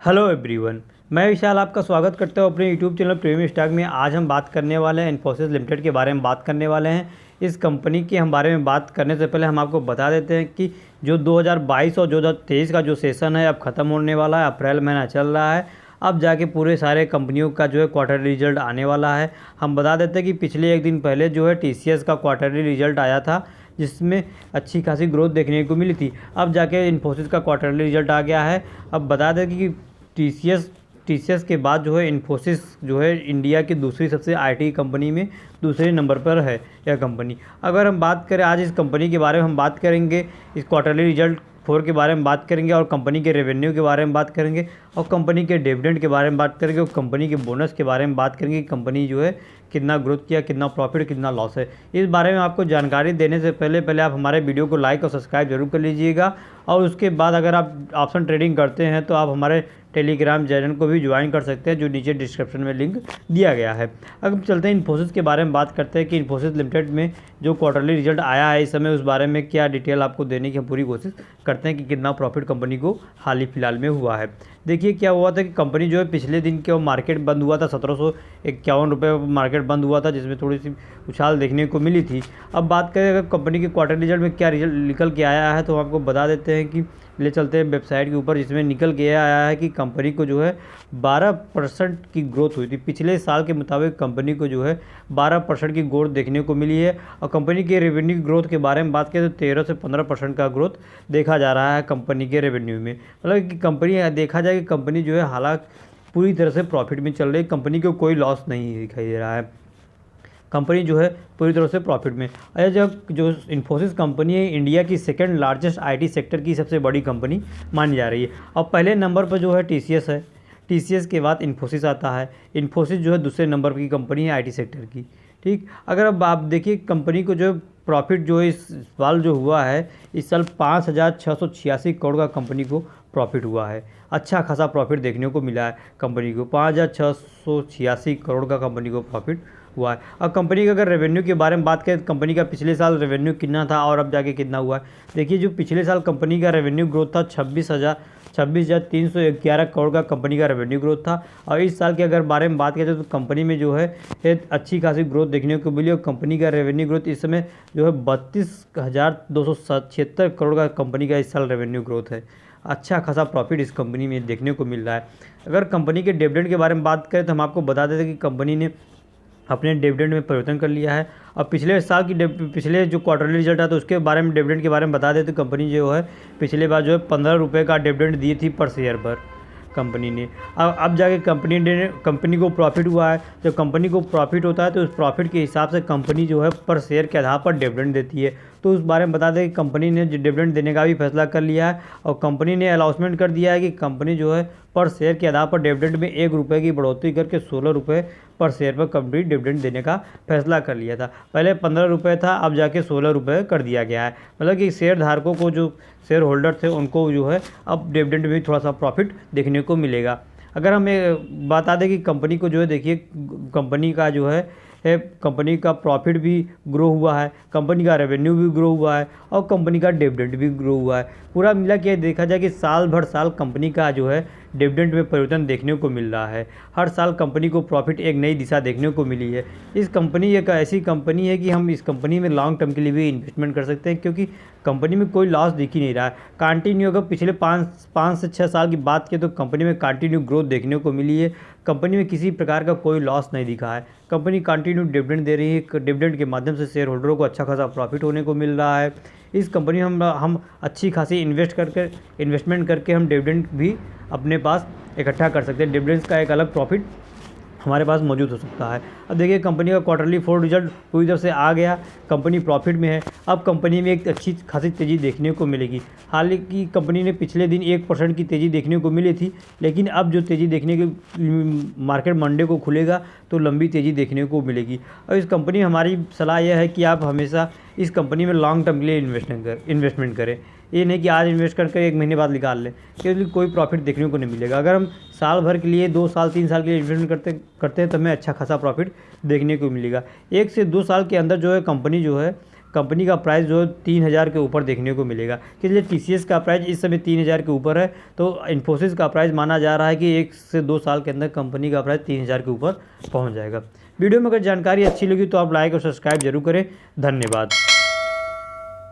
Hello everyone, मैं विशाल आपका स्वागत करता हूँ अपने यूट्यूब चैनल प्रीमियम स्टॉक में। आज हम बात करने वाले हैं इन्फोसिस लिमिटेड के बारे में बात करने वाले हैं। इस कंपनी के हम बारे में बात करने से पहले हम आपको बता देते हैं कि जो 2022 और 2023 का जो सेशन है अब ख़त्म होने वाला है। अप्रैल महीना चल रहा है, अब जाके पूरे सारे कंपनियों का जो है क्वार्टरली रिजल्ट आने वाला है। हम बता देते हैं कि पिछले एक दिन पहले जो है TCS का क्वार्टरली रिजल्ट आया था, जिसमें अच्छी खासी ग्रोथ देखने को मिली थी। अब जाके इन्फोसिस का क्वार्टरली रिजल्ट आ गया है। अब बता दें कि TCS के बाद जो है इन्फोसिस जो है इंडिया की दूसरी सबसे IT कंपनी में दूसरे नंबर पर है यह कंपनी। अगर हम बात करें आज इस कंपनी के बारे में, हम बात करेंगे इस क्वार्टरली रिजल्ट 4 के बारे में बात करेंगे, और कंपनी के रेवेन्यू के बारे में बात करेंगे, और कंपनी के डिविडेंड के बारे में बात करेंगे, और कंपनी के बोनस के बारे में बात करेंगे कि कंपनी जो है कितना ग्रोथ किया, कितना प्रॉफिट, कितना लॉस है। इस बारे में आपको जानकारी देने से पहले आप हमारे वीडियो को लाइक और सब्सक्राइब जरूर कर लीजिएगा। और उसके बाद अगर आप ऑप्शन ट्रेडिंग करते हैं तो आप हमारे टेलीग्राम चैनल को भी ज्वाइन कर सकते हैं, जो नीचे डिस्क्रिप्शन में लिंक दिया गया है। अब चलते हैं इन्फोसिस के बारे में बात करते हैं कि इन्फोसिस लिमिटेड में जो क्वार्टरली रिजल्ट आया है इस समय, उस बारे में क्या डिटेल आपको देने की हम पूरी कोशिश करते हैं कि कितना प्रॉफिट कंपनी को हाल ही फिलहाल में हुआ है। देखिए क्या हुआ था कि कंपनी जो है पिछले दिन के मार्केट बंद हुआ था 1751 रुपये मार्केट बंद हुआ था, जिसमें थोड़ी सी उछाल देखने को मिली थी। अब बात करें अगर कंपनी के क्वार्टर रिजल्ट में क्या रिजल्ट निकल के आया है, तो हम आपको बता देते हैं कि ले चलते हैं वेबसाइट के ऊपर, जिसमें निकल के आया है कि कंपनी को जो है 12% की ग्रोथ हुई थी। पिछले साल के मुताबिक कंपनी को जो है 12% की ग्रोथ देखने को मिली है। और कंपनी के रेवेन्यू ग्रोथ के बारे में बात करें तो 13 से 15% का ग्रोथ देखा जा रहा है कंपनी के रेवेन्यू में। मतलब कि कंपनी देखा जाए कि कंपनी जो है हालांकि पूरी तरह से प्रॉफिट में चल रही है, कंपनी को कोई लॉस नहीं दिखाई दे रहा है, कंपनी जो है पूरी तरह से प्रॉफिट में। अरे जो इन्फोसिस कंपनी है इंडिया की सेकंड लार्जेस्ट IT सेक्टर की सबसे बड़ी कंपनी मानी जा रही है। और पहले नंबर पर जो है TCS है, TCS के बाद इन्फोसिस आता है। इन्फोसिस जो है दूसरे नंबर पर की कंपनी है IT सेक्टर की। ठीक, अगर अब आप देखिए कंपनी को जो प्रॉफिट जो है इस साल जो हुआ है, इस साल 5,686 करोड़ का कंपनी को प्रॉफिट हुआ है। अच्छा खासा प्रॉफिट देखने को मिला है कंपनी को, 5,686 करोड़ का कंपनी को प्रॉफिट हुआ है। और कंपनी का अगर रेवेन्यू के बारे में बात करें तो कंपनी का पिछले साल रेवेन्यू कितना था और अब जाके कितना हुआ है। देखिए जो पिछले साल कंपनी का रेवेन्यू ग्रोथ था 26,311 करोड़ का कंपनी का रेवेन्यू ग्रोथ था। और इस साल के अगर बारे में बात करें तो कंपनी में जो है अच्छी खासी ग्रोथ देखने को मिली, और कंपनी का रेवेन्यू ग्रोथ इस समय जो है 32,276 करोड़ का कंपनी का इस साल रेवेन्यू ग्रोथ है। अच्छा खासा प्रॉफिट इस कंपनी में देखने को मिल रहा है। अगर कंपनी के डिविडेंड के बारे में बात करें तो हम आपको बता देते हैं कि कंपनी ने अपने डिविडेंड में परिवर्तन कर लिया है। और पिछले साल की पिछले जो क्वार्टरली रिजल्ट था तो उसके बारे में डिविडेंड के बारे में बता दें तो कंपनी जो है पिछले बार जो है 15 रुपये का डिविडेंड दी थी पर शेयर पर कंपनी ने। अब जाके कंपनी को प्रॉफिट हुआ है। जब कंपनी को प्रॉफिट होता है तो उस प्रॉफिट के हिसाब से कंपनी जो है पर शेयर के आधार पर डिविडेंड देती है। तो उस बारे में बता दें कि कंपनी ने डिविडेंड देने का भी फैसला कर लिया है, और कंपनी ने अनाउंसमेंट कर दिया है कि कंपनी जो है पर शेयर के आधार पर डिविडेंड में 1 रुपये की बढ़ोतरी करके 16 रुपये पर शेयर पर कंपनी डिविडेंड देने का फैसला कर लिया था। पहले 15 रुपये था, अब जाके 16 रुपये कर दिया गया है। मतलब कि शेयर धारकों को, जो शेयर होल्डर थे, उनको जो है अब डिविडेंड में थोड़ा सा प्रॉफिट देखने को मिलेगा। अगर हम बता दें कि कंपनी को जो है देखिए कंपनी का जो है कंपनी का प्रॉफिट भी ग्रो हुआ है, कंपनी का रेवेन्यू भी ग्रो हुआ है, और कंपनी का डिविडेंड भी ग्रो हुआ है। पूरा मिला के देखा जाए कि साल भर साल कंपनी का जो है डिविडेंड में परिवर्तन देखने को मिल रहा है। हर साल कंपनी को प्रॉफिट एक नई दिशा देखने को मिली है। इस कंपनी एक ऐसी कंपनी है कि हम इस कंपनी में लॉन्ग टर्म के लिए भी इन्वेस्टमेंट कर सकते हैं, क्योंकि कंपनी में कोई लॉस दिख ही नहीं रहा है। कंटिन्यू अगर पिछले 5 से 6 साल की बात की तो कंपनी में कंटिन्यू ग्रोथ देखने को मिली है। कंपनी में किसी प्रकार का कोई लॉस नहीं दिखा है। कंपनी कंटिन्यू डिविडेंड दे रही है, डिविडेंड के माध्यम से शेयर होल्डरों को अच्छा खासा प्रॉफिट होने को मिल रहा है। इस कंपनी में हम अच्छी खासी इन्वेस्टमेंट करके हम डिविडेंड भी अपने पास इकट्ठा कर सकते हैं। डिविडेंड्स का एक अलग प्रॉफिट हमारे पास मौजूद हो सकता है। अब देखिए कंपनी का क्वार्टरली 4 रिजल्ट पूरी तरह से आ गया, कंपनी प्रॉफिट में है। अब कंपनी में एक अच्छी खासी तेज़ी देखने को मिलेगी। हालांकि कंपनी ने पिछले दिन 1% की तेज़ी देखने को मिली थी, लेकिन अब जो तेज़ी देखने की मार्केट मंडे को खुलेगा तो लंबी तेज़ी देखने को मिलेगी। और इस कंपनी हमारी सलाह यह है कि आप हमेशा इस कंपनी में लॉन्ग टर्म के लिए इन्वेस्टमेंट करें। ये नहीं कि आज इन्वेस्ट करके 1 महीने बाद निकाल लें, क्योंकि कोई प्रॉफिट देखने को नहीं मिलेगा। अगर हम साल भर के लिए 2 साल 3 साल के लिए इन्वेस्टमेंट करते हैं तो हमें अच्छा खासा प्रॉफिट देखने को मिलेगा। 1 से 2 साल के अंदर जो है कंपनी का प्राइस जो 3000 के ऊपर देखने को मिलेगा। इसलिए TCS का प्राइस इस समय 3000 के ऊपर है, तो इन्फोसिस का प्राइस माना जा रहा है कि 1 से 2 साल के अंदर कंपनी का प्राइस 3000 के ऊपर पहुँच जाएगा। वीडियो में अगर जानकारी अच्छी लगी तो आप लाइक और सब्सक्राइब जरूर करें। धन्यवाद।